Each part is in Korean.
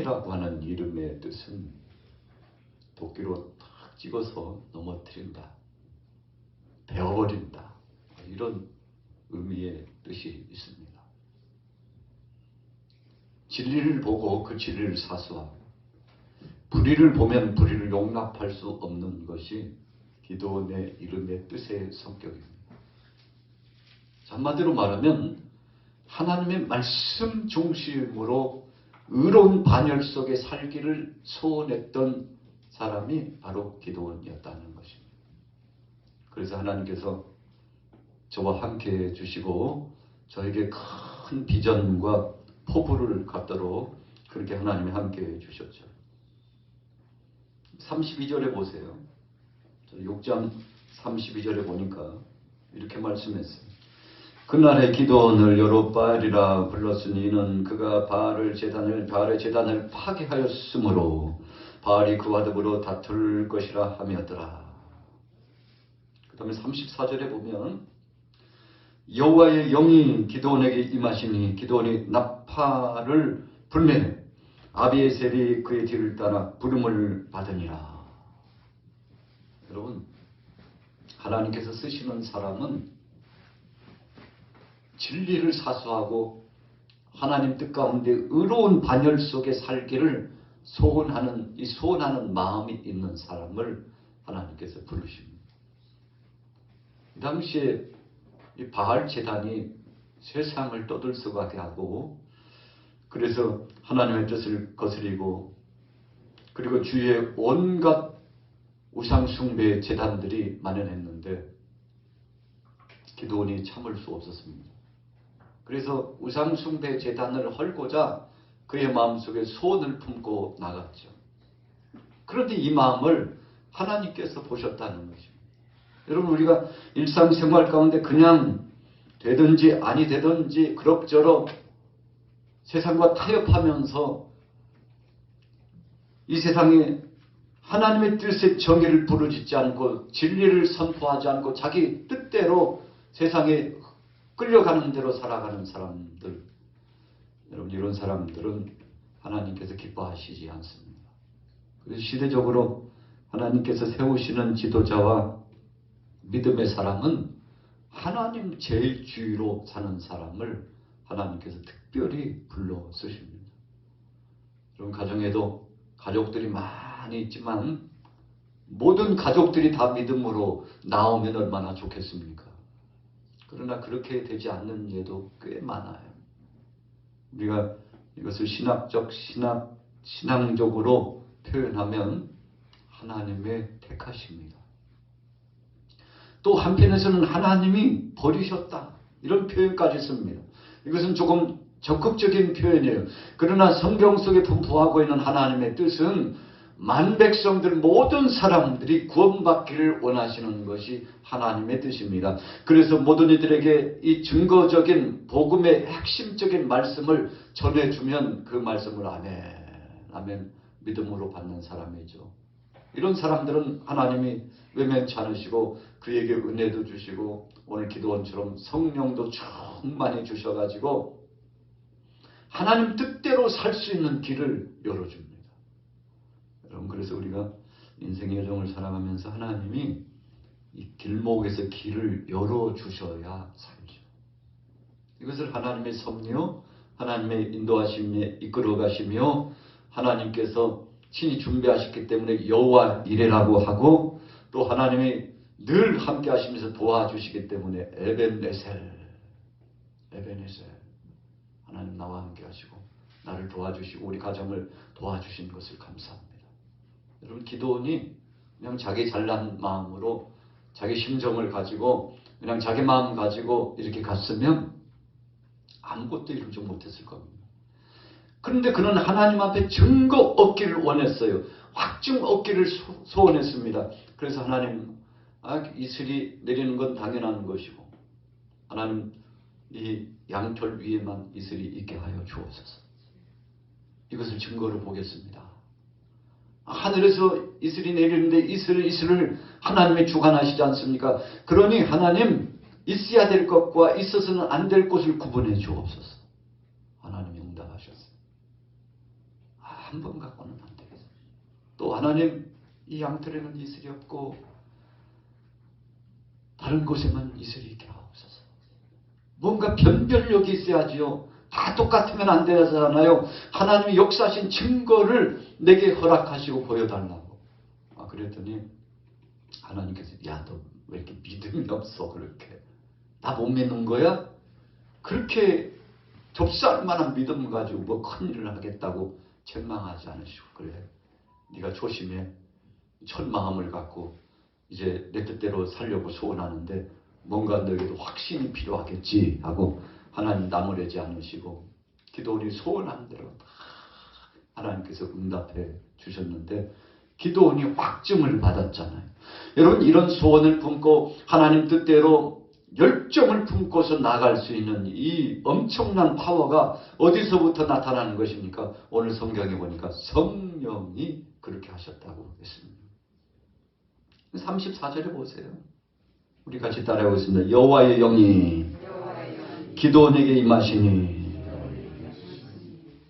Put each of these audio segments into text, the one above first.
바알이라고 하는 이름의 뜻은 도끼로 탁 찍어서 넘어뜨린다, 베어버린다, 이런 의미의 뜻이 있습니다. 진리를 보고 그 진리를 사수하고 불의를 보면 불의를 용납할 수 없는 것이 기도원의 이름의 뜻의 성격입니다. 한마디로 말하면 하나님의 말씀 중심으로 의로운 반열 속에 살기를 소원했던 사람이 바로 기도원이었다는 것입니다. 그래서 하나님께서 저와 함께 해주시고 저에게 큰 비전과 포부를 갖도록 그렇게 하나님이 함께 해주셨죠. 32절에 보세요. 6장 32절에 보니까 이렇게 말씀했어요. 그날의 기도원을 여롯바알이라 불렀으니 이는 그가 바알의 제단을 파괴하였으므로 바알이 그와 더불어 다툴 것이라 하였더라. 그 다음에 34절에 보면 여호와의 영이 기도원에게 임하시니 기도원이 나팔을 불매 아비에셀이 그의 뒤를 따라 부름을 받으니라. 여러분, 하나님께서 쓰시는 사람은 진리를 사수하고 하나님 뜻 가운데 의로운 반열 속에 살기를 소원하는 마음이 있는 사람을 하나님께서 부르십니다. 이 당시에 이 바알 제단이 세상을 떠들썩하게 하고 그래서 하나님의 뜻을 거스리고 그리고 주위에 온갖 우상숭배 제단들이 만연했는데 기도원이 참을 수 없었습니다. 그래서 우상숭배 제단을 헐고자 그의 마음속에 소원을 품고 나갔죠. 그런데 이 마음을 하나님께서 보셨다는 것입니다. 여러분, 우리가 일상생활 가운데 그냥 되든지 아니 되든지 그럭저럭 세상과 타협하면서 이 세상에 하나님의 뜻의 정의를 부르짖지 않고 진리를 선포하지 않고 자기 뜻대로 세상에 끌려가는 대로 살아가는 사람들, 여러분, 이런 사람들은 하나님께서 기뻐하시지 않습니다. 그래서 시대적으로 하나님께서 세우시는 지도자와 믿음의 사람은 하나님 제일 주의로 사는 사람을 하나님께서 특별히 불러 쓰십니다. 여러분, 가정에도 가족들이 많이 있지만 모든 가족들이 다 믿음으로 나오면 얼마나 좋겠습니까? 그러나 그렇게 되지 않는 예도 꽤 많아요. 우리가 이것을 신앙적으로 표현하면 하나님의 택하십니다. 또 한편에서는 하나님이 버리셨다, 이런 표현까지 씁니다. 이것은 조금 적극적인 표현이에요. 그러나 성경 속에 분포하고 있는 하나님의 뜻은 만백성들 모든 사람들이 구원받기를 원하시는 것이 하나님의 뜻입니다. 그래서 모든 이들에게 이 증거적인 복음의 핵심적인 말씀을 전해주면 그 말씀을 아멘 믿음으로 받는 사람이죠. 이런 사람들은 하나님이 외면치 않으시고 그에게 은혜도 주시고 오늘 기도원처럼 성령도 충만히 주셔가지고 하나님 뜻대로 살 수 있는 길을 열어줍니다. 여러분, 그래서 우리가 인생의 여정을 살아가면서 하나님이 이 길목에서 길을 열어주셔야 살죠. 이것을 하나님의 섭리요, 하나님의 인도하심에 이끌어가시며 하나님께서 친히 준비하셨기 때문에 여호와 이레라고 하고 또 하나님이 늘 함께 하시면서 도와주시기 때문에 에벤에셀, 하나님 나와 함께 하시고 나를 도와주시고 우리 가정을 도와주신 것을 감사합니다. 여러분, 기도원이 그냥 자기 잘난 마음으로 자기 심정을 가지고 그냥 자기 마음 가지고 이렇게 갔으면 아무것도 이루지 못했을 겁니다. 그런데 그는 하나님 앞에 증거 얻기를 원했어요. 확증 얻기를 소원했습니다. 그래서 하나님, 이슬이 내리는 건 당연한 것이고 하나님, 이 양털 위에만 이슬이 있게 하여 주옵소서. 이것을 증거로 보겠습니다. 하늘에서 이슬이 내리는데 이슬을 하나님이 주관하시지 않습니까? 그러니 하나님, 있어야 될 것과 있어서는 안 될 것을 구분해 주옵소서. 하나님이 응답하셨어요. 한 번 갖고는 안 되겠어요. 또 하나님, 이 양털에는 이슬이 없고 다른 곳에만 이슬이 있게 하옵소서. 뭔가 변별력이 있어야지요. 다 똑같으면 안 되잖아요. 하나님이 역사하신 증거를 내게 허락하시고 보여달라고. 그랬더니 하나님께서 야, 너 왜 이렇게 믿음이 없어? 그렇게 나 못 믿는 거야? 그렇게 접수할 만한 믿음 가지고 뭐 큰일을 하겠다고 책망하지 않으시고, 그래, 네가 조심해. 첫 마음을 갖고 이제 내 뜻대로 살려고 소원하는데 뭔가 너에게도 확신이 필요하겠지 하고 하나님 나무래지 않으시고 기도원이 소원한 대로 다 하나님께서 응답해 주셨는데 기도원이 확증을 받았잖아요. 여러분, 이런 소원을 품고 하나님 뜻대로 열정을 품고서 나갈 수 있는 이 엄청난 파워가 어디서부터 나타나는 것입니까? 오늘 성경에 보니까 성령이 그렇게 하셨다고 했습니다. 34절에 보세요. 우리 같이 따라해보겠습니다. 여호와의 영이 기도원에게 임하시니.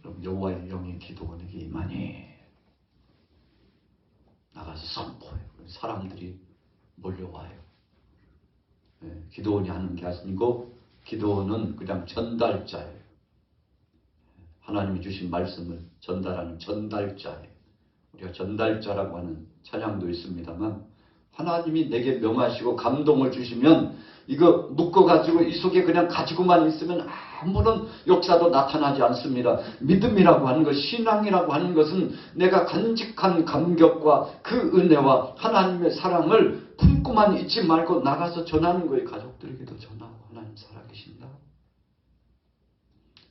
그럼 여호와의 영이 기도원에게 임하니 나가서 선포해요. 사람들이 몰려와요. 기도원이 하는 게 아니고 기도원은 그냥 전달자예요. 하나님이 주신 말씀을 전달하는 전달자예요. 우리가 전달자라고 하는 찬양도 있습니다만 하나님이 내게 명하시고 감동을 주시면 이거 묶어가지고 이 속에 그냥 가지고만 있으면 아무런 역사도 나타나지 않습니다. 믿음이라고 하는 것, 신앙이라고 하는 것은 내가 간직한 감격과 그 은혜와 하나님의 사랑을 품고만 있지 말고 나가서 전하는 거예요. 가족들에게도 전하고 하나님 살아계신다.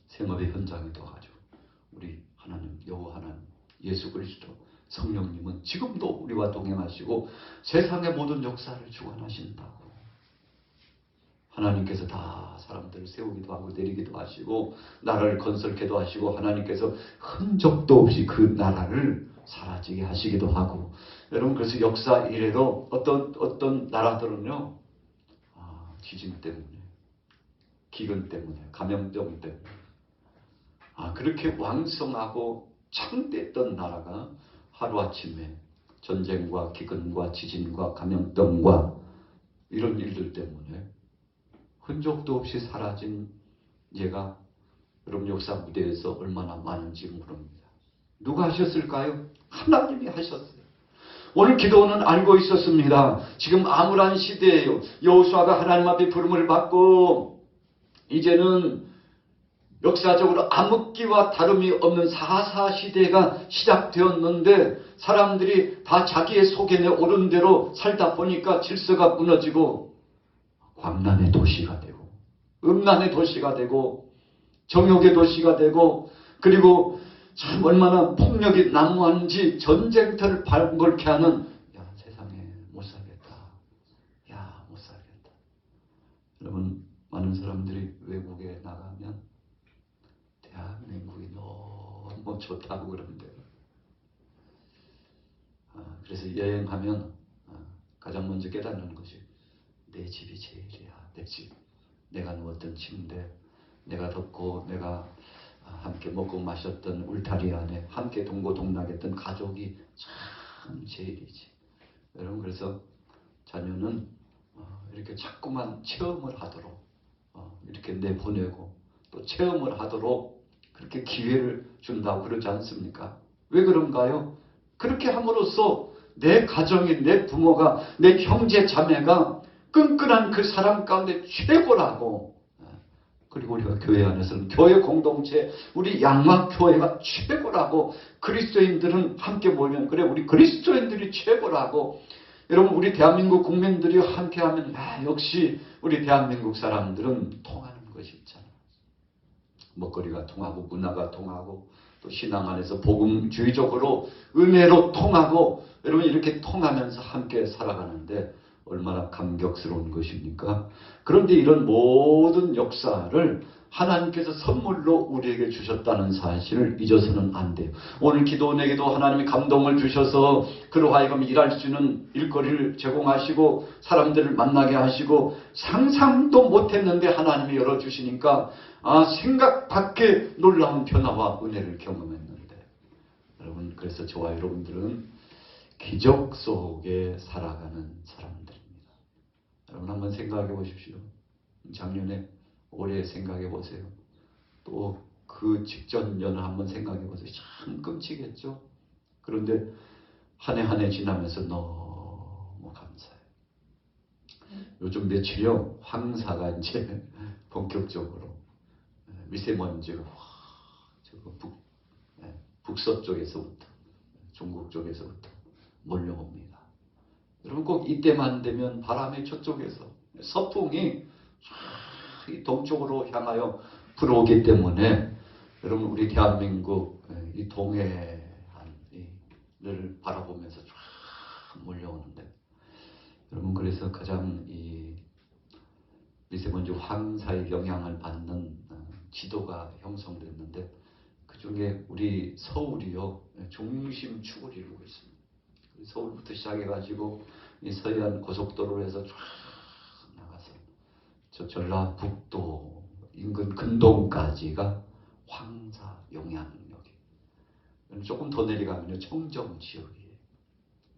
생업의 현장에도 가지고 우리 하나님, 여호와 하나님, 예수 그리스도 성령님은 지금도 우리와 동행하시고 세상의 모든 역사를 주관하신다고. 하나님께서 다 사람들을 세우기도 하고 내리기도 하시고 나라를 건설케도 하시고 하나님께서 흔적도 없이 그 나라를 사라지게 하시기도 하고. 여러분, 그래서 역사 이래로 어떤 나라들은요, 지진 때문에, 기근 때문에, 감염병 때문에 그렇게 왕성하고 창대했던 나라가 하루아침에 전쟁과 기근과 지진과 감염병과 이런 일들 때문에 흔적도 없이 사라진 예가 여러분 역사 무대에서 얼마나 많은지 모릅니다. 누가 하셨을까요? 하나님이 하셨어요. 오늘 기도원은 알고 있었습니다. 지금 암울한 시대예요. 여호수아가 하나님 앞에 부름을 받고 이제는 역사적으로 암흑기와 다름이 없는 사사 시대가 시작되었는데 사람들이 다 자기의 속에 오른 대로 살다 보니까 질서가 무너지고 광란의 도시가 되고 음란의 도시가 되고 정욕의 도시가 되고 그리고 참 얼마나 폭력이 난무하는지 전쟁터를 발굴케 하는 세상에 못 살겠다. 못 살겠다. 여러분, 많은 사람들이 외국에 나가면 대한민국이 너무 좋다고 그러는데요. 그래서 여행하면 가장 먼저 깨닫는 것이 내 집이 제일이야. 내 집. 내가 누웠던 침대, 내가 덮고 내가 함께 먹고 마셨던 울타리 안에 함께 동고동락했던 가족이 참 제일이지. 여러분, 그래서 자녀는 이렇게 자꾸만 체험을 하도록 이렇게 내보내고 또 체험을 하도록 그렇게 기회를 준다고 그러지 않습니까? 왜 그런가요? 그렇게 함으로써 내 가정이, 내 부모가, 내 형제 자매가 끈끈한 그 사랑 가운데 최고라고. 그리고 우리가 교회 안에서는 교회 공동체, 우리 양막교회가 최고라고. 그리스도인들은 함께 모이면 그래 우리 그리스도인들이 최고라고. 여러분, 우리 대한민국 국민들이 함께하면 역시 우리 대한민국 사람들은 통하는 것이 있잖아요. 먹거리가 통하고 문화가 통하고 또 신앙 안에서 복음주의적으로 은혜로 통하고 여러분 이렇게 통하면서 함께 살아가는데 얼마나 감격스러운 것입니까? 그런데 이런 모든 역사를 하나님께서 선물로 우리에게 주셨다는 사실을 잊어서는 안 돼요. 오늘 기도원에게도 하나님이 감동을 주셔서 그로 하여금 일할 수 있는 일거리를 제공하시고 사람들을 만나게 하시고 상상도 못했는데 하나님이 열어주시니까 생각 밖의 놀라운 변화와 은혜를 경험했는데 여러분, 그래서 저와 여러분들은 기적 속에 살아가는 사람들입니다. 여러분 한번 생각해 보십시오. 작년에, 올해 생각해 보세요. 또 그 직전 년을 한번 생각해 보세요. 참 끔찍했죠. 그런데 한 해 한 해 지나면서 너무 감사해요. 요즘 며칠요, 황사가 이제 본격적으로 미세먼지가 북서쪽에서부터, 중국 쪽에서부터 몰려옵니다. 여러분 꼭 이때만 되면 바람이 저쪽에서, 서풍이 이 동쪽으로 향하여 불어오기 때문에 여러분 우리 대한민국 이 동해안을 바라보면서 쫙 몰려오는데, 여러분 그래서 가장 이 미세먼지 황사의 영향을 받는 지도가 형성됐는데, 그 중에 우리 서울이요 중심축을 이루고 있습니다. 서울부터 시작해가지고 이 서해안 고속도로에서 쫙 나가서 저 전라북도 인근 근동까지가 황사 영향력이. 조금 더 내려가면 청정 지역이에요.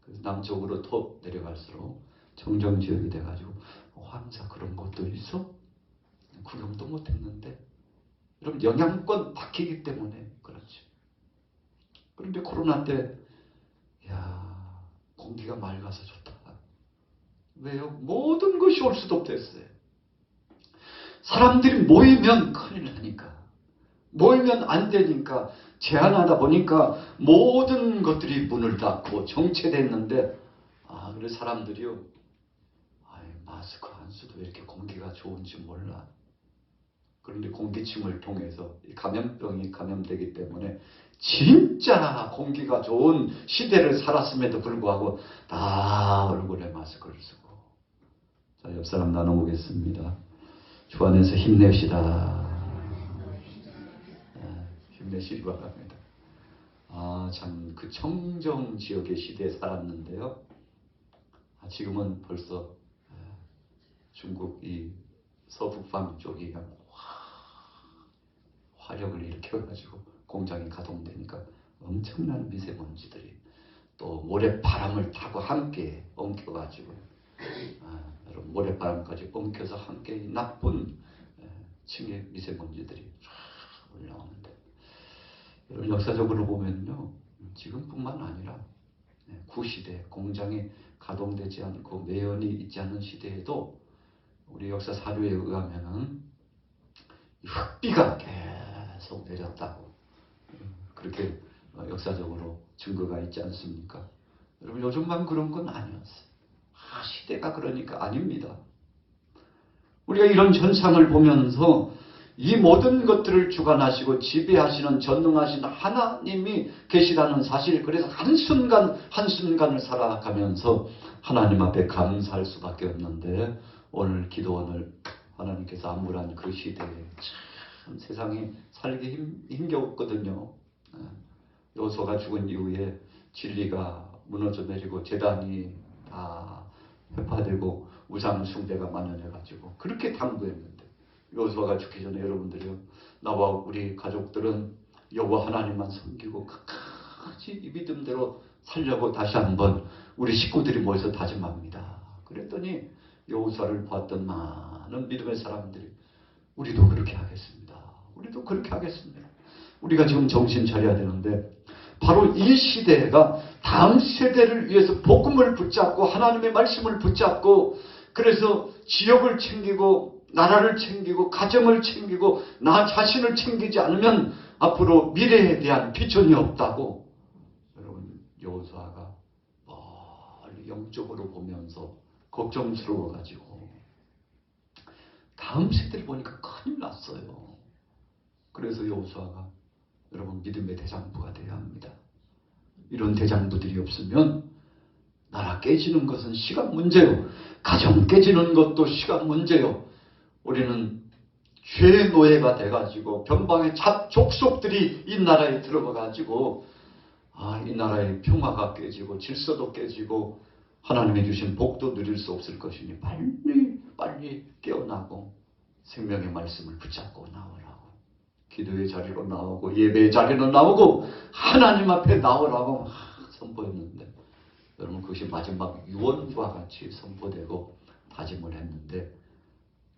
그래서 남쪽으로 더 내려갈수록 청정 지역이 돼가지고 황사 그런 것도 있어? 구경도 못했는데. 여러분 영향권 바뀌기 때문에 그렇죠. 그런데 코로나 때 공기가 맑아서 좋다. 왜요? 모든 것이 올 수도 됐어요. 사람들이 모이면 큰일 나니까, 모이면 안 되니까, 제한하다 보니까 모든 것들이 문을 닫고 정체됐는데, 그래서 사람들이요, 마스크 안 써도 왜 이렇게 공기가 좋은지 몰라. 그런데 공기침을 통해서 감염병이 감염되기 때문에 진짜 공기가 좋은 시대를 살았음에도 불구하고 다 얼굴에 마스크를 쓰고. 자, 옆 사람 나눠보겠습니다. 주 안에서 힘냅시다. 힘내시기 바랍니다. 참 그 청정 지역의 시대에 살았는데요. 지금은 벌써 중국 이 서북방 쪽이 그냥 화력을 일으켜가지고 공장이 가동되니까 엄청난 미세먼지들이 또 모래바람을 타고 함께 엉켜가지고 여러분 모래바람까지 엉켜서 함께 나쁜 층의 미세먼지들이 쫙 올라오는데, 여러분 역사적으로 보면요, 지금뿐만 아니라 구시대 공장이 가동되지 않고 매연이 있지 않은 시대에도 우리 역사 사료에 의하면은 흙비가 계속 내렸다고 그렇게 역사적으로 증거가 있지 않습니까? 여러분 요즘만 그런 건 아니었어요. 시대가 그러니까 아닙니다. 우리가 이런 현상을 보면서 이 모든 것들을 주관하시고 지배하시는 전능하신 하나님이 계시다는 사실, 그래서 한순간 한순간을 살아가면서 하나님 앞에 감사할 수밖에 없는데, 오늘 기도원을 하나님께서 안물한 그 시대에 참 세상이 살기 힘겨웠거든요. 여호수아가 죽은 이후에 진리가 무너져 내리고 제단이 다 회파되고 우상 숭배가 만연해가지고 그렇게 당부했는데, 여호수아가 죽기 전에 여러분들이요, 나와 우리 가족들은 여호와 하나님만 섬기고 끝까지 이 믿음대로 살려고 다시 한번 우리 식구들이 모여서 다짐합니다. 그랬더니 여호수아를 보았던 많은 믿음의 사람들이 우리도 그렇게 하겠습니다. 우리도 그렇게 하겠습니다. 우리가 지금 정신 차려야 되는데, 바로 이 시대가 다음 세대를 위해서 복음을 붙잡고 하나님의 말씀을 붙잡고, 그래서 지역을 챙기고 나라를 챙기고 가정을 챙기고 나 자신을 챙기지 않으면 앞으로 미래에 대한 비전이 없다고. 여러분 여호수아가 멀리 영적으로 보면서 걱정스러워가지고 다음 세대를 보니까 큰일 났어요. 그래서 여호수아가 여러분 믿음의 대장부가 되어야 합니다. 이런 대장부들이 없으면 나라 깨지는 것은 시간 문제요. 가정 깨지는 것도 시간 문제요. 우리는 죄의 노예가 돼가지고 변방의 족속들이 이 나라에 들어가가지고 이 나라의 평화가 깨지고 질서도 깨지고 하나님이 주신 복도 누릴 수 없을 것이니 빨리 깨어나고 생명의 말씀을 붙잡고 나오라고 기도의 자리로 나오고 예배의 자리로 나오고 하나님 앞에 나오라고 막 선포했는데 여러분 그것이 마지막 유언과 같이 선포되고 다짐을 했는데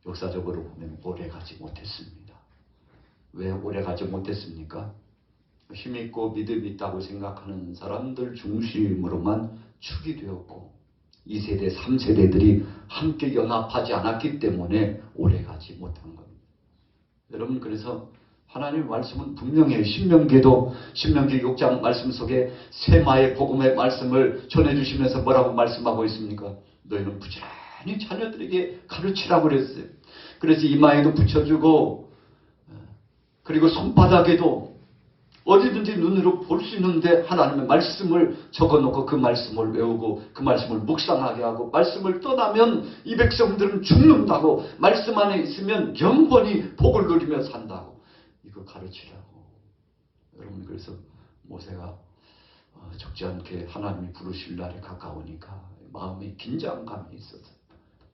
역사적으로 보면 오래가지 못했습니다. 왜 오래가지 못했습니까? 힘있고 믿음이 있다고 생각하는 사람들 중심으로만 축이 되었고 2세대, 3세대들이 함께 연합하지 않았기 때문에 오래가지 못한 겁니다. 여러분 그래서 하나님의 말씀은 분명해요. 신명기 6장 말씀 속에 세마의 복음의 말씀을 전해주시면서 뭐라고 말씀하고 있습니까? 너희는 부지런히 자녀들에게 가르치라고 그랬어요. 그래서 이마에도 붙여주고 그리고 손바닥에도 어디든지 눈으로 볼 수 있는데 하나님의 말씀을 적어놓고 그 말씀을 외우고 그 말씀을 묵상하게 하고 말씀을 떠나면 이 백성들은 죽는다고 말씀 안에 있으면 영원히 복을 누리며 산다고 이거 가르치라고. 여러분 그래서 모세가 적지 않게 하나님이 부르실 날이 가까우니까 마음에 긴장감이 있었어요.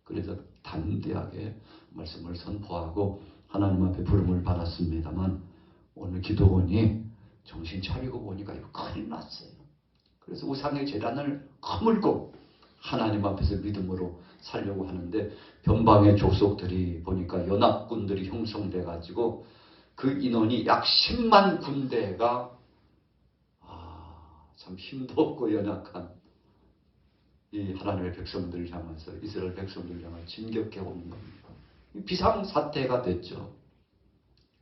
그래서 담대하게 말씀을 선포하고 하나님 앞에 부름을 받았습니다만 오늘 기도원이 정신 차리고 보니까 이거 큰일 났어요. 그래서 우상의 제단을 허물고 하나님 앞에서 믿음으로 살려고 하는데 변방의 족속들이 보니까 연합군들이 형성돼 가지고 그 인원이 약 10만 군대가 참 힘도 없고 연약한 이 하나님의 백성들을 향해서 이스라엘 백성들을 향해 진격해 오는 겁니다. 비상사태가 됐죠.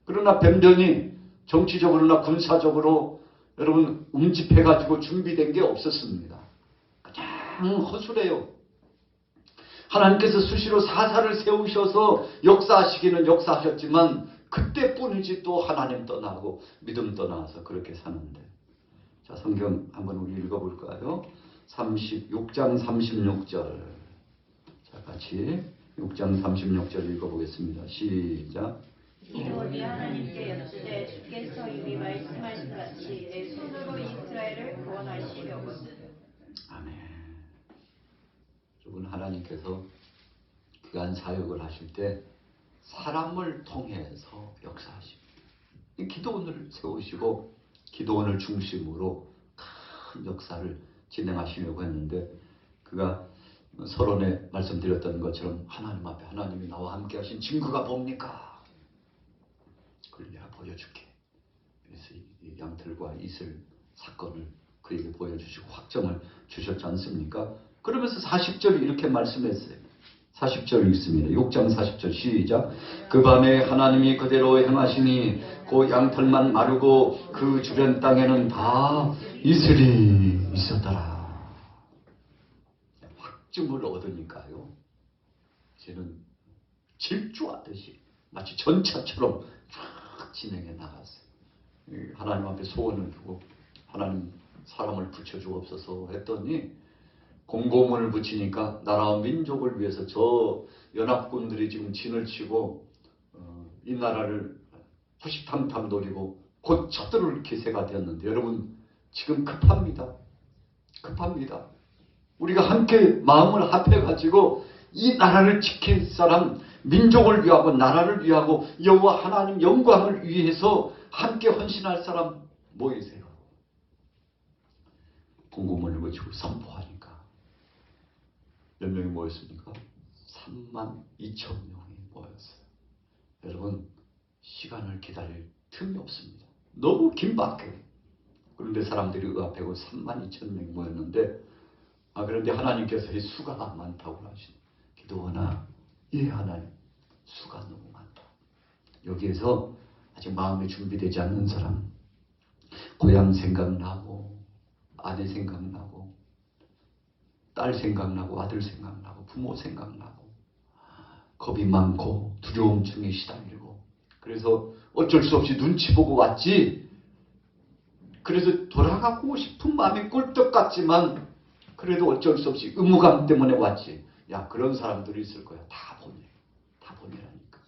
그러나 변변히 정치적으로나 군사적으로 여러분 움집해가지고 준비된 게 없었습니다. 그냥 허술해요. 하나님께서 수시로 사사를 세우셔서 역사하시기는 역사하셨지만 그때뿐이지 또 하나님 떠나고 믿음 떠나서 그렇게 사는데 자 성경 한번 우리 읽어볼까요? 6장 36절 자 같이 6장 36절 읽어보겠습니다. 시작. 기도원이 하나님께 여쭈되 주께서 이미 말씀하신 같이 내 손으로 이스라엘을 구원하시려거든. 아멘. 여러분 하나님께서 귀한 사역을 하실 때 사람을 통해서 역사하십니다. 기도원을 세우시고 기도원을 중심으로 큰 역사를 진행하시려고 했는데 그가 서론에 말씀드렸던 것처럼 하나님 앞에 하나님이 나와 함께 하신 증거가 뭡니까? 그걸 내가 보여줄게. 그래서 이 양털과 이슬 사건을 그에게 보여주시고 확정을 주셨지 않습니까? 그러면서 40절이 이렇게 말씀했어요. 40절 읽습니다. 6장 40절 시작. 그 밤에 하나님이 그대로 행하시니 그 양털만 마르고 그 주변 땅에는 다 이슬이 있었더라. 확증을 얻으니까요. 이제는 질주하듯이 마치 전차처럼 쫙 진행해 나갔어요. 하나님 앞에 소원을 두고 하나님 사람을 붙여주옵소서 했더니 공고문을 붙이니까 나라와 민족을 위해서 저 연합군들이 지금 진을 치고 이 나라를 호시탐탐 노리고 곧 쳐들어올 기세가 되었는데 여러분 지금 급합니다. 급합니다. 우리가 함께 마음을 합해가지고 이 나라를 지킬 사람 민족을 위하고 나라를 위하고 여호와 하나님 영광을 위해서 함께 헌신할 사람 모이세요. 공고문을 붙이고 선포하니까 몇 명이 모였습니까? 32,000명이 모였어요. 여러분 시간을 기다릴 틈이 없습니다. 너무 긴박해요. 그런데 사람들이 의합하고 32,000명이 모였는데 그런데 하나님께서 이 수가 많다고 하시네. 기도하나 예 하나님 수가 너무 많다. 여기에서 아직 마음이 준비되지 않는 사람 고향 생각나고 아내 생각나고 딸 생각나고 아들 생각나고 부모 생각나고 겁이 많고 두려움증에 시달리고 그래서 어쩔 수 없이 눈치 보고 왔지. 그래서 돌아가고 싶은 마음이 꿀떡 같지만 그래도 어쩔 수 없이 의무감 때문에 왔지. 야 그런 사람들이 있을 거야. 다 보내. 다 보내라니까.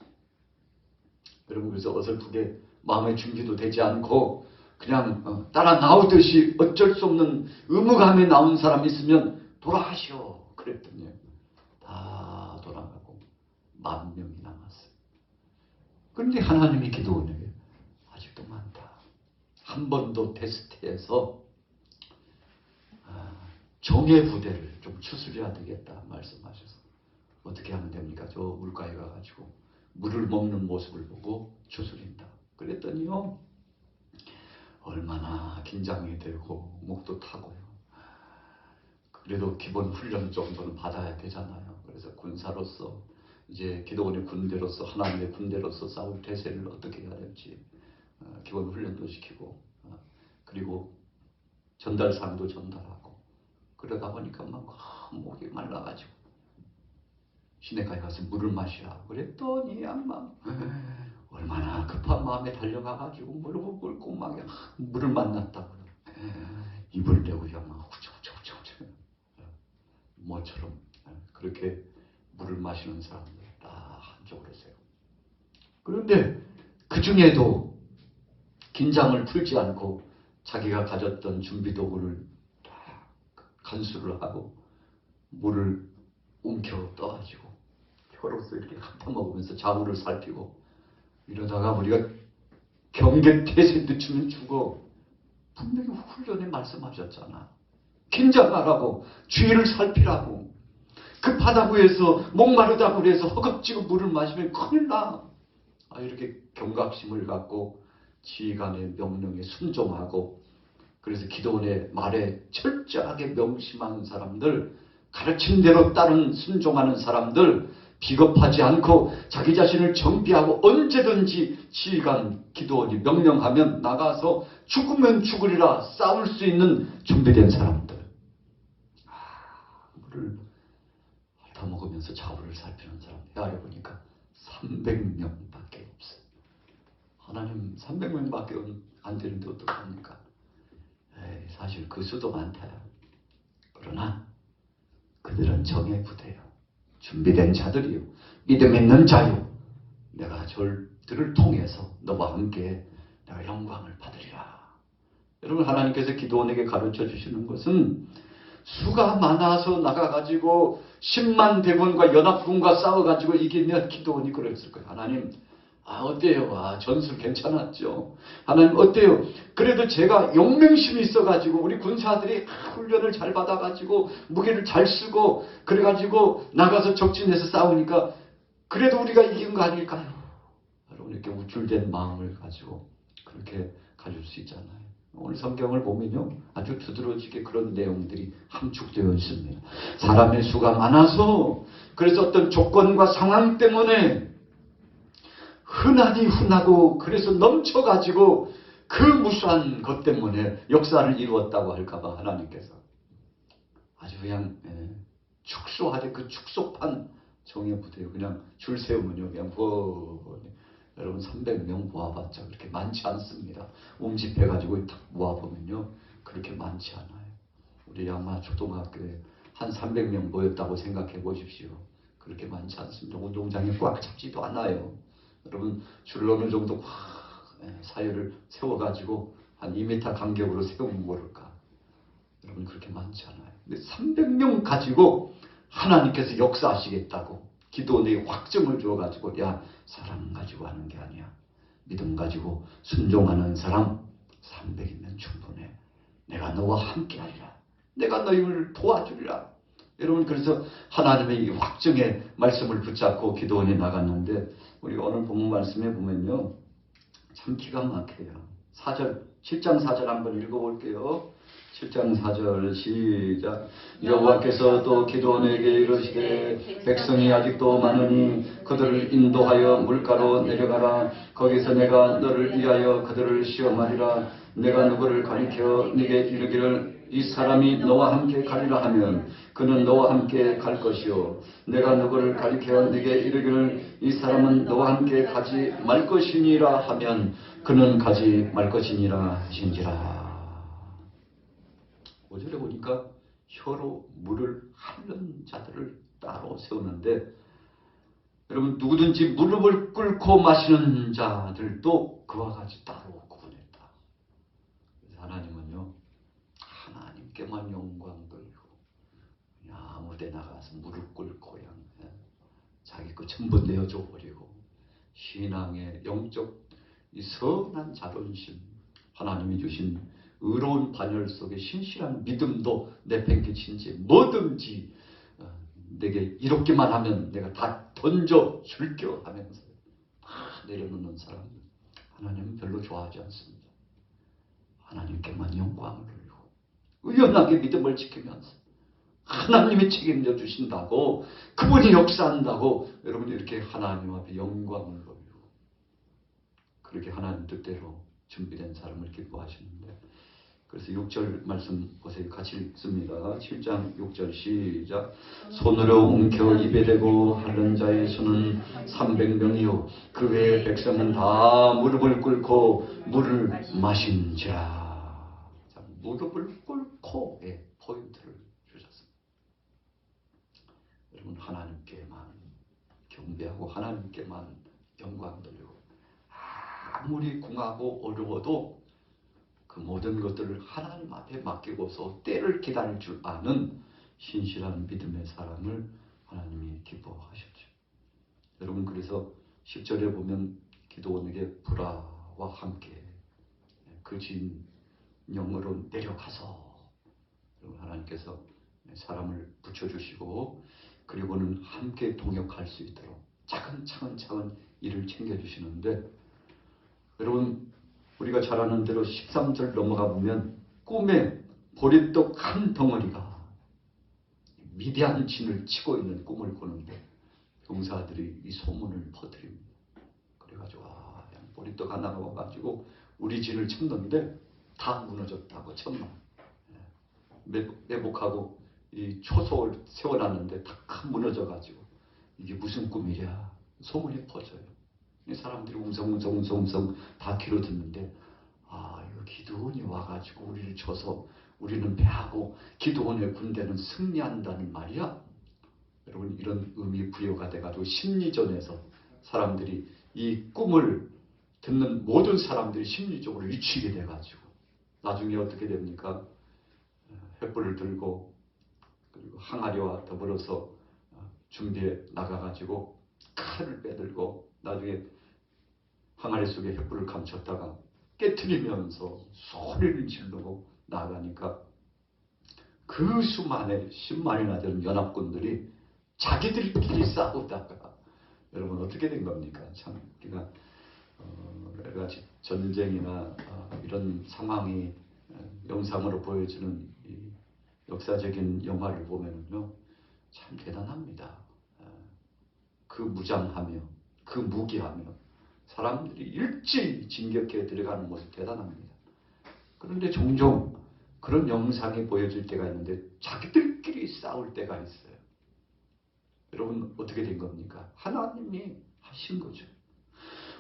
여러분 그래서 어설프게 마음의 준비도 되지 않고 그냥 따라 나오듯이 어쩔 수 없는 의무감에 나온 사람이 있으면 돌아가시오. 그랬더니 다 돌아가고 10,000명이 남았어요. 그런데 하나님이 기도원에게 한 번도 테스트해서 정예 부대를 좀 추스려야 되겠다 말씀하셔서 어떻게 하면 됩니까? 저 물가에 가가지고 물을 먹는 모습을 보고 추스린다. 그랬더니요, 얼마나 긴장이 되고 목도 타고요. 그래도 기본 훈련 정도는 받아야 되잖아요. 그래서 군사로서 이제 기도원의 군대로서 하나님의 군대로서 싸울 태세를 어떻게 해야 될지 기본 훈련도 시키고 그리고 전달상도 전달하고 그러다 보니까 막 목이 말라가지고 시내가에 가서 물을 마시라 그랬더니 아마 얼마나 급한 마음에 달려가가지고 무릎을 꿇고 막 물을 만났다고 입을 내고요 막 후적후적후적 모처럼 그렇게 물을 마시는 사람들 다 한쪽으로 세요. 그런데 그 중에도 긴장을 풀지 않고 자기가 가졌던 준비 도구를 다 간수를 하고 물을 움켜 떠가지고 혀로서 이렇게 핥아먹으면서 좌우를 살피고 이러다가 우리가 경계 태세 늦추면 죽어. 분명히 훈련에 말씀하셨잖아. 긴장하라고, 주위를 살피라고. 그 바다구에서 목마르다고 그래서 허겁지겁 물을 마시면 큰일 나. 이렇게 경각심을 갖고 지휘관의 명령에 순종하고 그래서 기도원의 말에 철저하게 명심하는 사람들, 가르친 대로 따른 순종하는 사람들, 비겁하지 않고 자기 자신을 정비하고 언제든지 지휘관 기도원이 명령하면 나가서 죽으면 죽으리라 싸울 수 있는 준비된 사람들. 물을 핥아먹으면서 좌우를 살피는 사람 헤아려 보니까 300명밖에 없어요. 하나님 300명밖에 안 되는데 어떡합니까? 사실 그 수도 많다요. 그러나 그들은 정의 부대요. 준비된 자들이요. 믿음 있는 자요. 내가 저들을 통해서 너와 함께 내가 영광을 받으리라. 여러분 하나님께서 기도원에게 가르쳐 주시는 것은 수가 많아서 나가가지고 10만 대군과 연합군과 싸워가지고 이기면 기도원이 그랬을 거예요. 하나님 어때요? 전술 괜찮았죠? 하나님 어때요? 그래도 제가 용맹심이 있어가지고 우리 군사들이 훈련을 잘 받아가지고 무기를 잘 쓰고 그래가지고 나가서 적진에서 싸우니까 그래도 우리가 이긴 거 아닐까요? 여러분 이렇게 우쭐된 마음을 가지고 그렇게 가질 수 있잖아요. 오늘 성경을 보면요 아주 두드러지게 그런 내용들이 함축되어 있습니다. 사람의 수가 많아서 그래서 어떤 조건과 상황 때문에 흔하고 그래서 넘쳐가지고 그 무수한 것 때문에 역사를 이루었다고 할까봐 하나님께서 아주 그냥 축소하되 그 축소판 정예 부대요. 그냥 줄 세우면요 그냥 여러분 300명 모아봤자 그렇게 많지 않습니다. 옹집해가지고 딱 모아보면요 그렇게 많지 않아요. 우리 아마 초등학교에 한 300명 모였다고 생각해 보십시오. 그렇게 많지 않습니다. 운동장에 꽉 잡지도 않아요. 여러분 줄 어느 정도 사이를 세워가지고 한 2m 간격으로 세우면 모를까. 여러분 그렇게 많지 않아요. 근데 300명 가지고 하나님께서 역사하시겠다고 기도원에게 확정을 주어가지고 야 사람 가지고 하는 게 아니야. 믿음 가지고 순종하는 사람 300이면 충분해. 내가 너와 함께 하리라. 내가 너희를 도와주리라. 여러분 그래서 하나님의 이 확정의 말씀을 붙잡고 기도원에 나갔는데 우리가 오늘 본문 말씀에 보면요 참 기가 막혀요. 4절 7장 4절 한번 읽어볼게요. 7장 4절 시작. 여호와께서 또 기도원에게 이르시되 백성이 아직도 많으니 그들을 인도하여 물가로 내려가라. 거기서 내가 너를 위하여 그들을 시험하리라. 내가 누구를 가리켜 네게 이르기를 이 사람이 너와 함께 가리라 하면 그는 너와 함께 갈 것이요 내가 누구를 가리켜 네게 이르기를 이 사람은 너와 함께 가지 말 것이니라 하면 그는 가지 말 것이니라 하신지라. 5절에 보니까 혀로 물을 핥는 자들을 따로 세우는데 여러분 누구든지 무릎을 꿇고 마시는 자들도 그와 같이 따로 구분했다. 그래서 하나님은요 하나님께만 영광 돌리고 아무데 나가서 무릎 꿇고 그냥 자기 거 전부 내어줘 버리고 신앙의 영적 이 선한 자존심 하나님이 주신 의로운 반열 속에 신실한 믿음도 내팽개친 지 뭐든지 내게 이렇게만 하면 내가 다 던져줄겨 하면서 다 내려놓는 사람 하나님은 별로 좋아하지 않습니다. 하나님께만 영광을 돌리고 의연하게 믿음을 지키면서 하나님이 책임져 주신다고 그분이 역사한다고 여러분 이렇게 하나님 앞에 영광을 돌리고 그렇게 하나님 뜻대로 준비된 사람을 기뻐하시는데 그래서 6절 말씀 보세요. 같이 읽습니다. 7장 6절 시작. 손으로 웅켜 입에 대고 핥는 자의 수는 300명이요 그 외의 백성은 다 무릎을 꿇고 물을 마신지라. 무릎을 꿇고의 포인트를 주셨습니다. 여러분 하나님께만 경배하고 하나님께만 영광 돌리고 아무리 궁하고 어려워도 그 모든 것들을 하나님 앞에 맡기고서 때를 기다릴 줄 아는 신실한 믿음의 사람을 하나님이 기뻐하셨죠. 여러분 그래서 10절에 보면 기도원에게 불화와 함께 그 진영으로 내려가서 하나님께서 사람을 붙여주시고 그리고는 함께 동역할 수 있도록 차근차근 일을 챙겨주시는데 여러분 우리가 잘 아는 대로 13절 넘어가 보면 꿈에 보리떡 한 덩어리가 미대한 진을 치고 있는 꿈을 꾸는데 병사들이 이 소문을 퍼뜨립니다. 그래가지고 보리떡 하나가 와가지고 우리 진을 쳤는데 다 무너졌다고 천만 매복하고 이 초소를 세워놨는데 다 무너져가지고 이게 무슨 꿈이랴 소문이 퍼져요. 사람들이 웅성웅성 다 귀로 듣는데 이거 기드온이 와가지고 우리를 쳐서 우리는 패하고 기드온의 군대는 승리한다는 말이야. 여러분 이런 의미 부여가 돼가지고 심리전에서 사람들이 이 꿈을 듣는 모든 사람들이 심리적으로 위축이 돼가지고 나중에 어떻게 됩니까? 횃불을 들고 그리고 항아리와 더불어서 준비해 나가가지고 칼을 빼들고 나중에 항아리 속에 횃불을 감췄다가 깨트리면서 소리를 지르고 나가니까 그 수만의 10만이나 되는 연합군들이 자기들끼리 싸우다가 여러분 어떻게 된 겁니까? 참 우리가 여러 가지 전쟁이나 이런 상황이 영상으로 보여주는 이 역사적인 영화를 보면은요 참 대단합니다. 그 무장하며 그 무기하며 사람들이 일제히 진격해 들어가는 모습 대단합니다. 그런데 종종 그런 영상이 보여질 때가 있는데 자기들끼리 싸울 때가 있어요. 여러분 어떻게 된 겁니까? 하나님이 하신 거죠.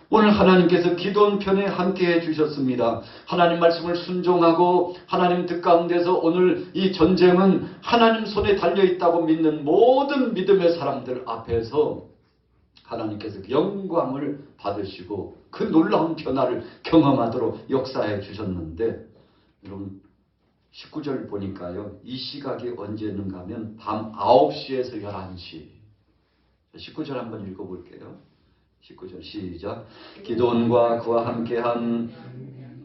오늘 하나님께서 기도원 편에 함께해 주셨습니다. 하나님 말씀을 순종하고 하나님 뜻 가운데서 오늘 이 전쟁은 하나님 손에 달려있다고 믿는 모든 믿음의 사람들 앞에서 하나님께서 영광을 받으시고 그 놀라운 변화를 경험하도록 역사해 주셨는데 여러분 19절 보니까요. 이 시각이 언제였는가 하면 밤 9시에서 11시 19절 한번 읽어볼게요. 19절 시작. 기드온과 그와 함께한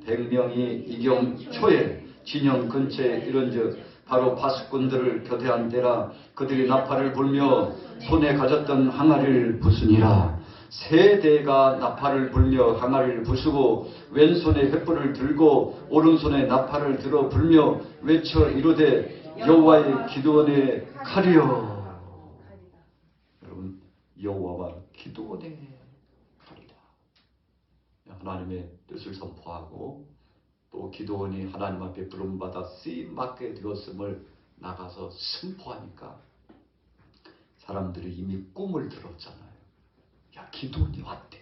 100명이 이경 초에 진영 근처에 이른즉 바로 파수꾼들을 교대한 때라 그들이 나팔을 불며 손에 가졌던 항아리를 부수니라. 세 대가 나팔을 불며 항아리를 부수고 왼손에 횃불을 들고 오른손에 나팔을 들어 불며 외쳐 이르되 여호와의 기드온의 칼이여. 여러분 여호와와 기드온의 칼이다. 하나님의 뜻을 선포하고 또 기드온이 하나님 앞에 부름받아 쓰임받게 되었음을 나가서 선포하니까 사람들이 이미 꿈을 들었잖아요. 야 기드온이 왔대.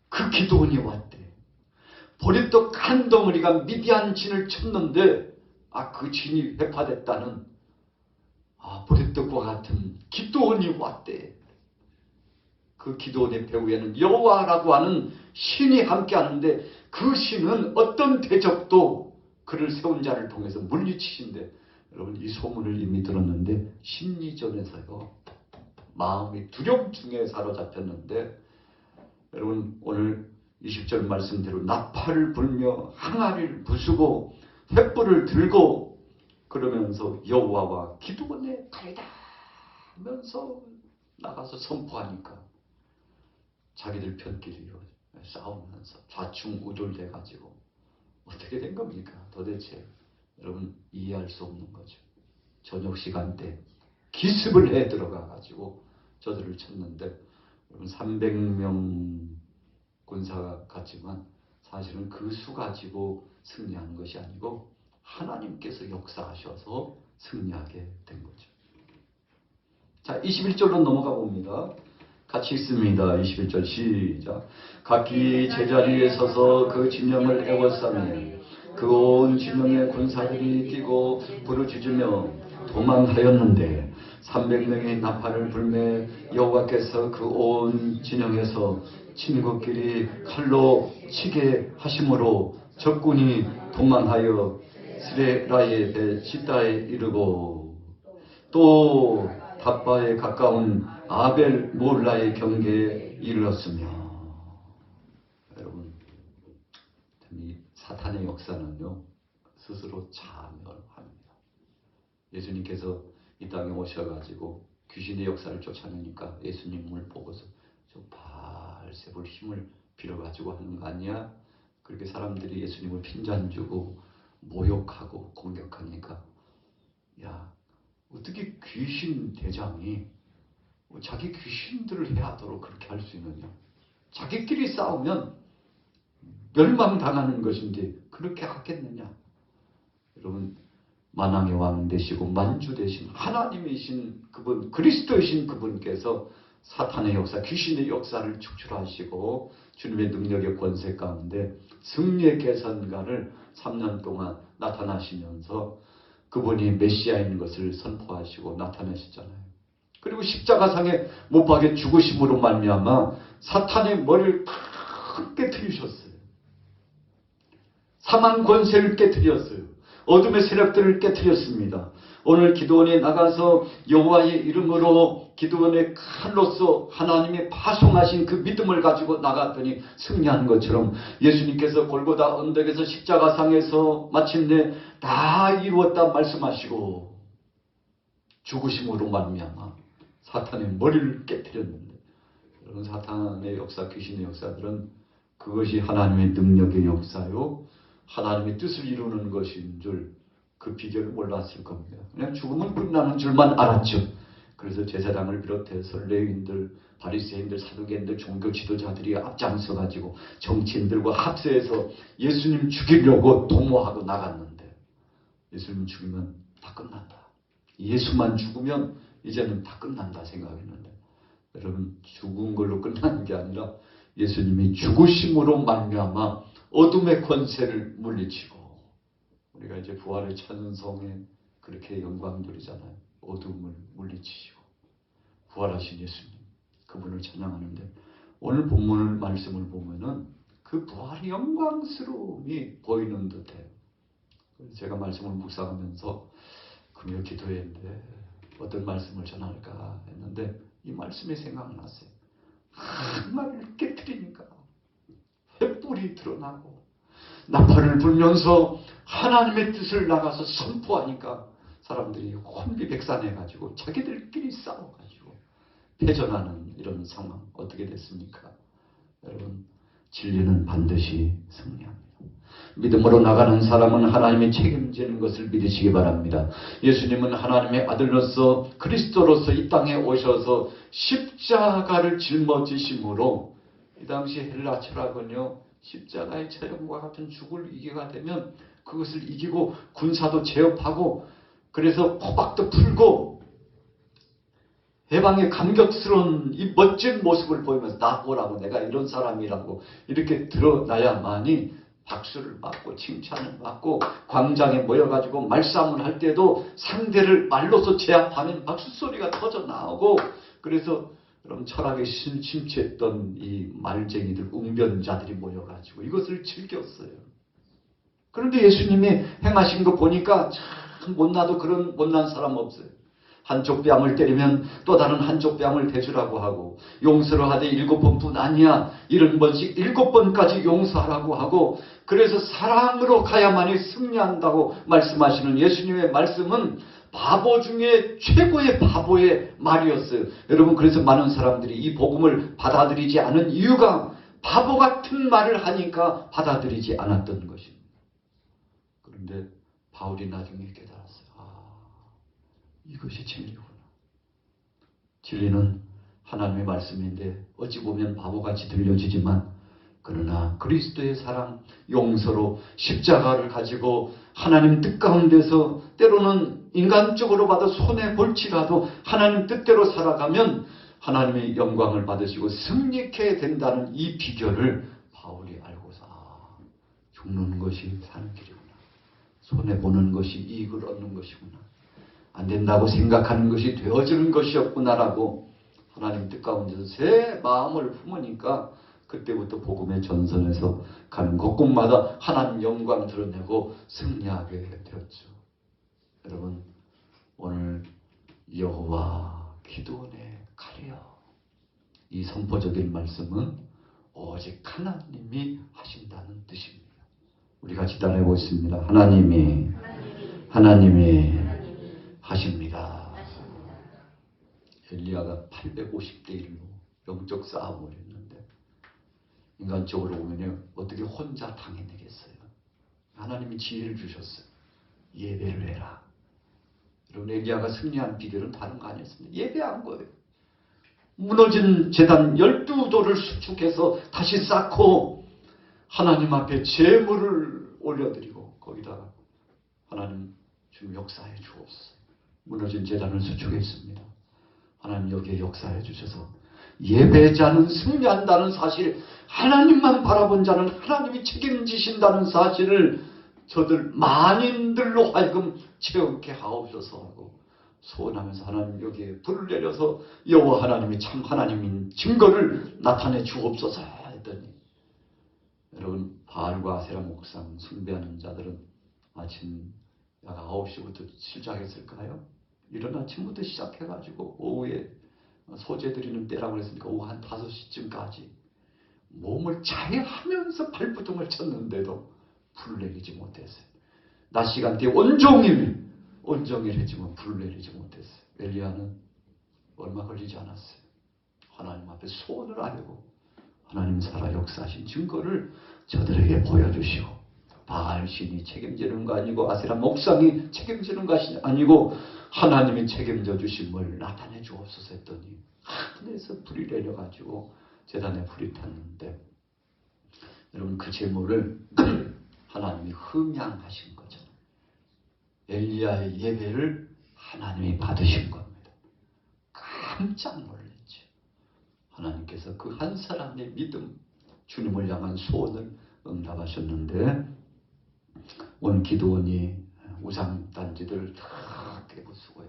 그 기드온이 왔대. 보리떡 한 덩어리가 미디안 진을 쳤는데 그 진이 회파됐다는 보리떡과 같은 기드온이 왔대. 그 기드온의 배후에는 여호와라고 하는 신이 함께하는데 그 신은 어떤 대적도 그를 세운 자를 통해서 물리치신대. 여러분 이 소문을 이미 들었는데 심리전에서요 마음이 두려움 중에 사로잡혔는데 여러분 오늘 20절 말씀대로 나팔을 불며 항아리를 부수고 횃불을 들고 그러면서 여호와와 기드온에 갈다면서 나가서 선포하니까 자기들 편끼리 싸우면서 좌충우돌돼 가지고 어떻게 된 겁니까? 도대체 여러분 이해할 수 없는 거죠. 저녁 시간 때 기습을 해 들어가 가지고 저들을 쳤는데 여러분 300명 군사가 갔지만 사실은 그 수 가지고 승리한 것이 아니고 하나님께서 역사하셔서 승리하게 된 거죠. 자, 21절로 넘어가 봅니다. 같이 읽습니다. 21절 시작. 각기 제자리에 서서 그 진영을 에워싸매 그 온 진영의 군사들이 뛰고 부르짖으며 도망하였는데 300명의 나팔을 불매 여호와께서 그 온 진영에서 친구끼리 칼로 치게 하심으로 적군이 도망하여 스레라의 배 시다에 이르고 또 답바에 가까운 아벨 몰라의 경계에 이르렀으며 여러분 이 사탄의 역사는요 스스로 자멸합니다. 예수님께서 이 땅에 오셔가지고 귀신의 역사를 쫓아내니까 예수님을 보고서 저 발세볼 힘을 빌어가지고 하는 거 아니야? 그렇게 사람들이 예수님을 핀잔주고 모욕하고 공격하니까 야 어떻게 귀신 대장이 자기 귀신들을 해하도록 그렇게 할 수 있느냐? 자기끼리 싸우면 멸망당하는 것인데 그렇게 하겠느냐? 여러분 만왕의 왕 되시고 만주 되신 하나님이신 그분 그리스도이신 그분께서 사탄의 역사 귀신의 역사를 축출하시고 주님의 능력의 권세 가운데 승리의 계산가를 3년 동안 나타나시면서 그분이 메시아인 것을 선포하시고 나타내셨잖아요. 그리고 십자가상에 못 박혀 죽으심으로 말미암아 사탄의 머리를 탁 깨트리셨어요. 사망 권세를 깨트렸어요. 어둠의 세력들을 깨트렸습니다. 오늘 기드온이 나가서 여호와의 이름으로 기드온의 칼로서 하나님이 파송하신 그 믿음을 가지고 나갔더니 승리한 것처럼 예수님께서 골고다 언덕에서 십자가상에서 마침내 다 이루었다 말씀하시고 죽으심으로 말미암아 사탄의 머리를 깨뜨렸는데 여러분 사탄의 역사, 귀신의 역사들은 그것이 하나님의 능력의 역사요 하나님의 뜻을 이루는 것인 줄 그 비결을 몰랐을 겁니다. 그냥 죽으면 끝나는 줄만 알았죠. 그래서 제사장을 비롯해서 레위인들, 바리새인들, 사두개인들, 종교 지도자들이 앞장서 가지고 정치인들과 합세해서 예수님 죽이려고 도모하고 나갔는데 예수님 죽이면 다 끝난다. 예수만 죽으면 이제는 다 끝난다 생각했는데 여러분 죽은 걸로 끝나는 게 아니라 예수님이 죽으심으로 말미암아 어둠의 권세를 물리치고 우리가 이제 부활의 찬송에 그렇게 영광 돌리잖아요. 어둠을 물리치시고 부활하신 예수님 그분을 찬양하는데 오늘 본문을 말씀을 보면은 그 부활의 영광스러움이 보이는 듯해요. 제가 말씀을 묵상하면서 금요 기도했는데 어떤 말씀을 전할까 했는데 이 말씀이 생각났어요. 항아리를 깨뜨리니까 횃불이 드러나고 나팔을 불면서 하나님의 뜻을 나가서 선포하니까 사람들이 혼비백산해가지고 자기들끼리 싸워가지고 패전하는 이런 상황 어떻게 됐습니까? 여러분 진리는 반드시 승리합니다. 믿음으로 나가는 사람은 하나님이 책임지는 것을 믿으시기 바랍니다. 예수님은 하나님의 아들로서 그리스도로서 이 땅에 오셔서 십자가를 짊어지심으로 이 당시 헬라 철학은요 십자가의 처형과 같은 죽을 이기가 되면 그것을 이기고 군사도 제압하고 그래서 포박도 풀고 해방의 감격스러운 이 멋진 모습을 보이면서 나 보라고 내가 이런 사람이라고 이렇게 드러나야만이 박수를 받고 칭찬을 받고 광장에 모여가지고 말싸움을 할 때도 상대를 말로서 제압하면 박수 소리가 터져 나오고 그래서 여러분 철학에 심취했던 이 말쟁이들 웅변자들이 모여가지고 이것을 즐겼어요. 그런데 예수님이 행하신 거 보니까 참 못나도 그런 못난 사람 없어요. 한쪽 뺨을 때리면 또 다른 한쪽 뺨을 대주라고 하고, 용서를 하되 7번뿐 아니야 70번씩 7번까지 용서하라고 하고, 그래서 사랑으로 가야만이 승리한다고 말씀하시는 예수님의 말씀은 바보 중에 최고의 바보의 말이었어요. 여러분, 그래서 많은 사람들이 이 복음을 받아들이지 않은 이유가 바보 같은 말을 하니까 받아들이지 않았던 것입니다. 그런데 바울이 나중에 깨달았어요. 이것이 진리구나. 진리는 하나님의 말씀인데 어찌 보면 바보같이 들려지지만, 그러나 그리스도의 사랑, 용서로 십자가를 가지고 하나님 뜻 가운데서 때로는 인간적으로 봐도 손해볼지라도 하나님 뜻대로 살아가면 하나님의 영광을 받으시고 승리케 된다는 이 비결을 바울이 알고서 죽는 것이 사는 길이구나. 손해보는 것이 이익을 얻는 것이구나. 안 된다고 생각하는 것이 되어지는 것이었구나라고 하나님 뜻 가운데서 새 마음을 품으니까 그때부터 복음의 전선에서 가는 곳곳마다 하나님 영광 드러내고 승리하게 되었죠. 여러분, 오늘 여호와 기드온의 칼이여, 이 선포적인 말씀은 오직 하나님이 하신다는 뜻입니다. 우리 같이 따라해 보겠습니다. 하나님이 하십니다. 엘리야가 850대 1로 영적 싸움을 했는데, 인간적으로 보면 어떻게 혼자 당해내겠어요? 하나님이 지혜를 주셨어요. 예배를 해라. 여러분, 엘리야가 승리한 비결은 다른 거 아니었습니다. 예배한 거예요. 무너진 제단 12돌을 수축해서 다시 쌓고 하나님 앞에 제물을 올려드리고, 거기다가 하나님 좀 역사해 주옵소서. 무너진 제단을 수축했습니다. 하나님 여기에 역사해 주셔서 예배자는 승리한다는 사실, 하나님만 바라본 자는 하나님이 책임지신다는 사실을 저들 만인들로 하여금 채우게 하옵소서 하고 소원하면서, 하나님 여기에 불을 내려서 여호와 하나님이 참 하나님인 증거를 나타내 주옵소서 했더니, 여러분, 바알과 아세라 목상 숭배하는 자들은 아침 약 9시부터 시작했을까요? 이른 아침부터 시작해가지고 오후에 소재 드리는 때라고 했으니까 오후 한 5시쯤까지 몸을 자해하면서 발부둥을 쳤는데도 불을 내리지 못했어요. 낮 시간대에 온종일 했지만 불을 내리지 못했어요. 엘리야는 얼마 걸리지 않았어요. 하나님 앞에 소원을 하려고 하나님 살아 역사하신 증거를 저들에게 보여주시고, 바알 신이 책임지는 거 아니고 아세라 목상이 책임지는 것이 아니고 하나님이 책임져 주심을 나타내 주옵소서 했더니 하늘에서 불이 내려가지고 제단에 불이 탔는데, 여러분, 그 제물을 하나님이 흠양하신 거잖아요. 엘리야의 예배를 하나님이 받으신 겁니다. 깜짝 놀랐죠. 하나님께서 그 한 사람의 믿음, 주님을 향한 소원을 응답하셨는데, 오늘 기드온이 우상단지들을 다 깨부수고요,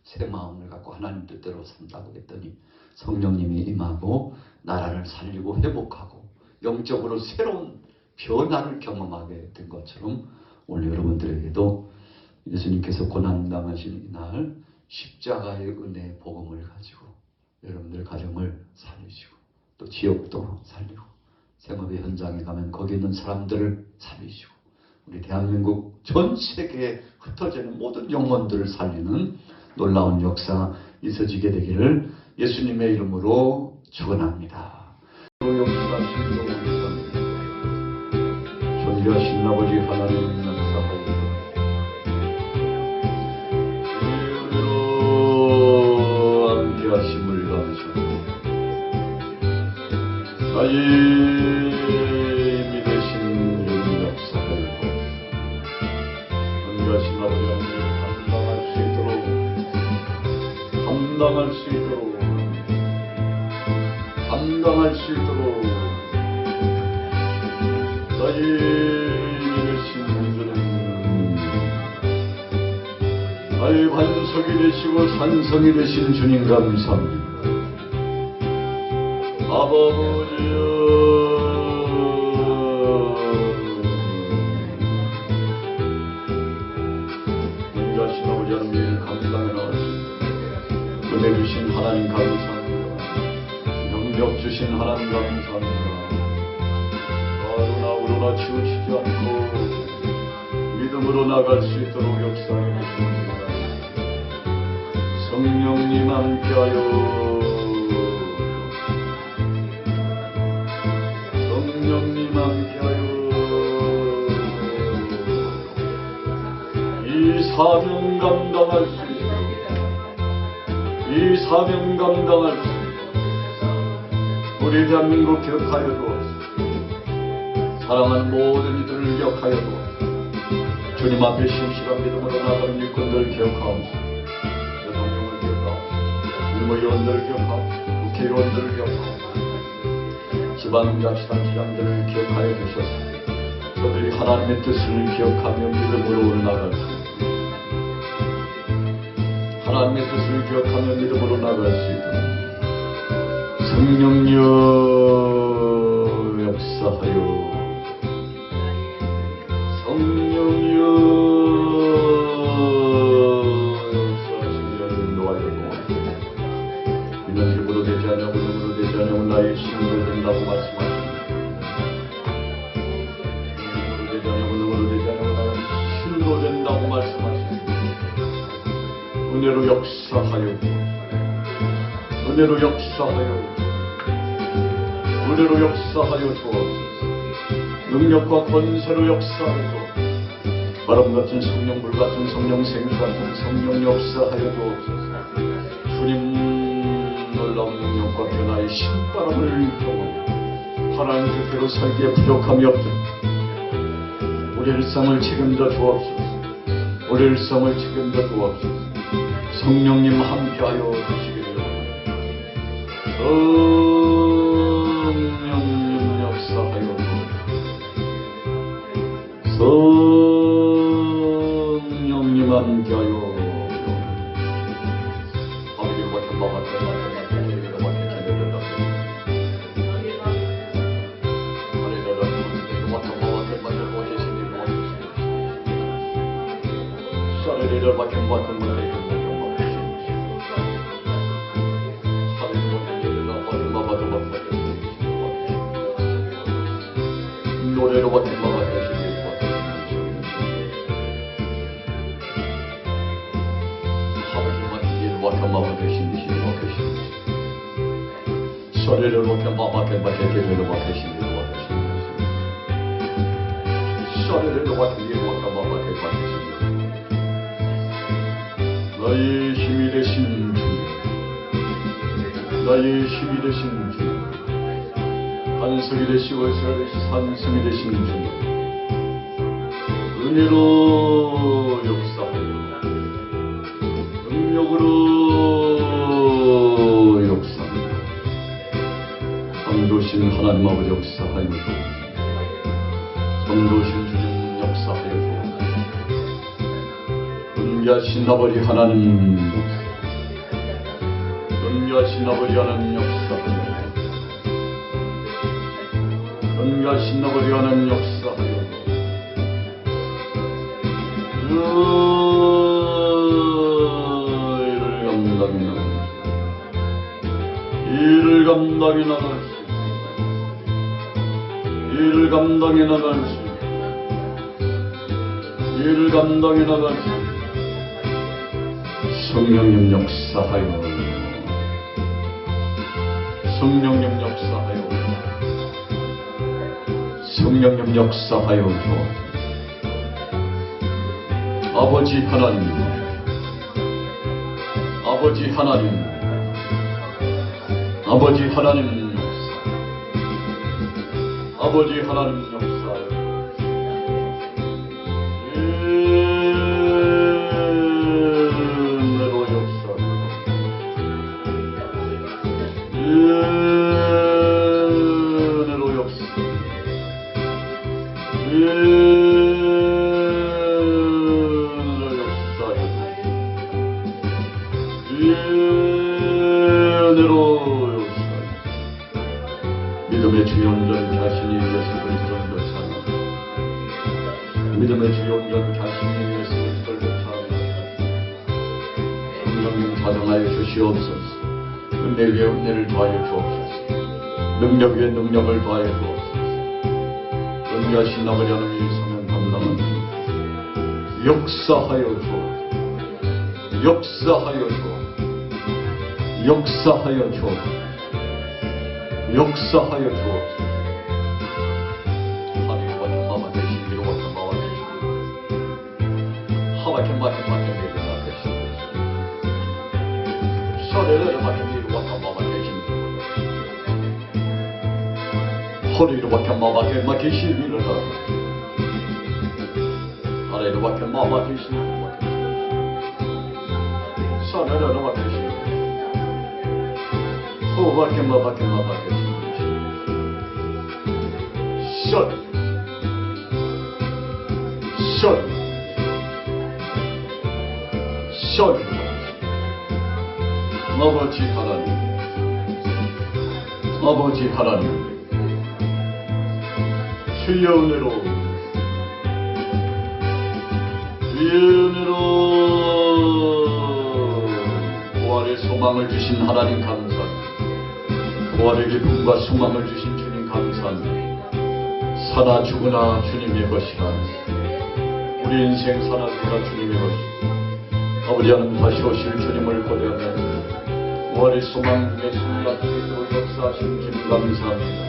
새 마음을 갖고 하나님 뜻대로 산다고 했더니 성령님이 임하고 나라를 살리고 회복하고 영적으로 새로운 변화를 경험하게 된 것처럼, 오늘 여러분들에게도 예수님께서 고난당하신 이날 십자가의 은혜의 복음을 가지고 여러분들 가정을 살리시고 또 지역도 살리고 생업의 현장에 가면 거기 있는 사람들을 살리시고 우리 대한민국 전 세계에 흩어지는 모든 영혼들을 살리는 놀라운 역사 있어지게 되기를 예수님의 이름으로 축원합니다. 존귀하신 아버지 하나님 감사합니다. 함께하심을 감사합니다. 나의 믿으신 이런 역사를 존귀하신 아버지 하나님 감당할 수 있도록 나의 믿으신 주님, 나의 반석이 되시고 산성이 되신 주님 감사합니다. 아버지여, 존귀하신 아버지 하나님 감당해 나왔습니다. 우러나 치우치지 않고 믿음으로 나갈 수 있도록 역사해 주십니다. 성령님 함께하여 성령님 함께하여 이 사명 감당할 수 있도록 이 사명 감당할 수 있도록 우리 대한민국 기억하여 주옵소서. 사랑하는 모든 이들을 기억하여 주옵소서. 주님 앞에 심실한 믿음으로 나가는 일꾼들 기억하옵소서. 대통령을 기억하옵소서. 국무위원들을 기억하옵소서. 국회의원들을 기억하옵소서. 지방자치단체장들을 기억하여 주셔서 저들이 하나님의 뜻을 기억하며 믿음으로 나갈 수 있도록 하나님의 뜻을 기억하며 믿음으로 나갈 수 있도록 성령여 역사하여 성령여 역사하시며 인도하여 주옵소서. 이는 힘으로 되지 않냐고 능으로 되지 않냐고 나의 힘으로 된다고 말씀하십니다. 힘으로 되지 않냐고 능으로 되지 않냐고 나의 힘으로 된다고 말씀하십니다. 은혜로 역사하여 은혜로 역사하여 은혜로 역사하여 주옵소서. 능력과 권세로 역사하여 주옵소서. 바람같은 성령, 물같은 성령, 생수같은 성령 역사하여 주옵소서. 주님 놀라운 능력과 변화의 신바람을 경험 하나님 뜻대로 살기에 부족함이 없도록 우리 일상을 책임져 주옵소서. 우리 일상을 책임져 주옵소서. 성령님 함께하여 주시기를 성령님 역사하여 성령님 함께하여 아버지 같은 마 같은 예비가 같은 제대로 아리다라 같은 마 같은 만들고 계시니 사례를 같은 같은 만들고 노래로 같은 마가 되시길 하루를 같은 일 같은 마가 되시니 소리를 같은 마가 되시니 소리를 같은 일 같은 마가 되시니 나의 힘이 되신 주님 나의 힘이 되신 주님 반석이 되시고 서가 되시 산성이 되신 주님 은혜로 역사하여 능력으로 역사하여 성도신 하나님 아버지 역사하여 주옵소서. 성도신 주님 역사하여 주옵소서. 은귀하신 아버지 하나님 역사 은귀하신 아버지 하나님 역사하여 은가신 아버지 하나님 역사하여 이를 감당해 나갈 수 이를 감당해 나갈 수 이를 감당해 나갈 수 성령님 역사하여 성령님 역사하여 성령님 역사하여 주옵소서. 아버지 하나님 아버지 하나님 아버지 하나님 역사 아버지 하나님 역사하여 은혜로 역사하여 은혜로 역사하여 믿음의 주연전 자신이 위해서 그리스도를 쫓아나 믿음의 주연전 자신이 위해서 그리스도를 쫓아나 성령님 사정하여 주시옵소서. 은혜 위에 은혜를 더하여 주옵소서. 능력 위에 능력을 더하여 주옵소서. 은혜하신 아버지 하나님의 성령 감당은 역사하여 주옵소서. 역사하여 주옵소서. 역사하여 주옵소서. 역사하여 주옵소서. 하나님과 마마 되신 미로와 마마 되신 하와케 마케 미로와 되신 서레레 마케 미로와 마마 되신 허리로 박혀 마마 되신 미로라 아래로 박혀 마마 되신 서레레 마마 되신 호박해 마박해 마박해 션 아버지 하나님 아버지 하나님 주의 은혜로 부활의 소망을 주신 하나님 감사합니다. 부활의 기쁨과 소망을 주신 주님 감사합니다. 사나 죽으나 주님의 것이라 우리 인생 사나 죽으나 주님의 것이라 아버지 하나님 다시 오실 주님을 고대하며 부활의 소망 중에 승리할 수 있도록 역사하신 주님 감사합니다.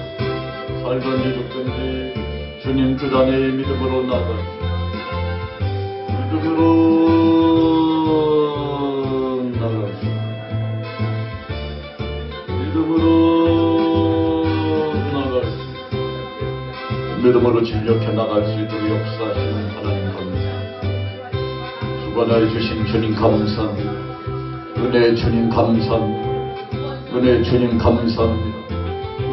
살든지 죽든지 주님 뜻 안에 믿음으로 나가 믿음으로 진력해 나갈 수 있도록 역사하시는 하나님 감사합니다. 주관하여 주신 주님 감사합니다. 은혜의 주님 감사합니다. 은혜의 주님 감사합니다.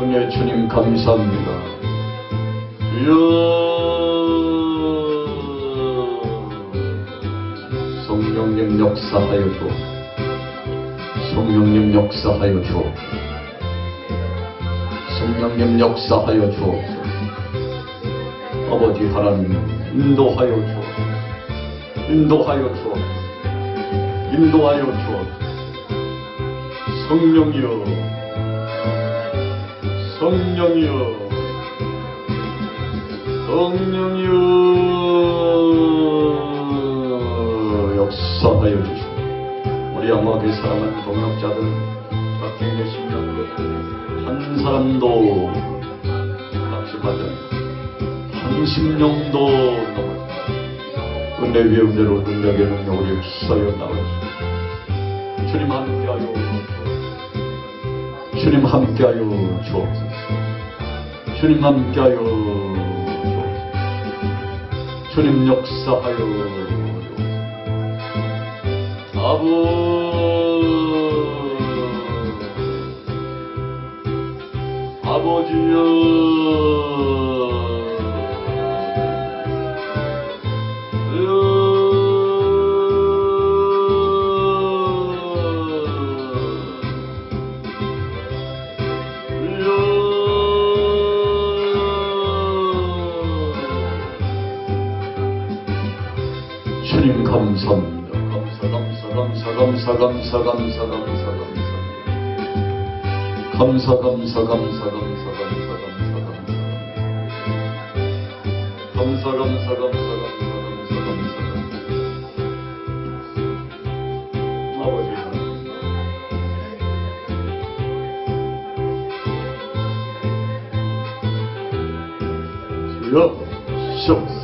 은혜의 주님 감사합니다. 주여 성령님 역사하여 줘. 성령님 역사하여 줘. 성령님 역사하여 줘. 아버지 하나님 인도하여 줘. 인도하여 줘. 인도하여 줘. 성령이여 성령이여 성령이여 역사하여 주시오. 우리 양호하게 사랑하는 동역자들 밖에 계시면 한 사람도 낙심하지 한 심령도 은혜 위에 은혜로 능력의 능력으로 역사하여 나가시오. 주님 함께하여 주님 함께하여 주옵소서. 주님 함께하여 주옵소서. 주님 역사하여 아버지여 주님 감사합니다. 감사 아버지 주여 시옵사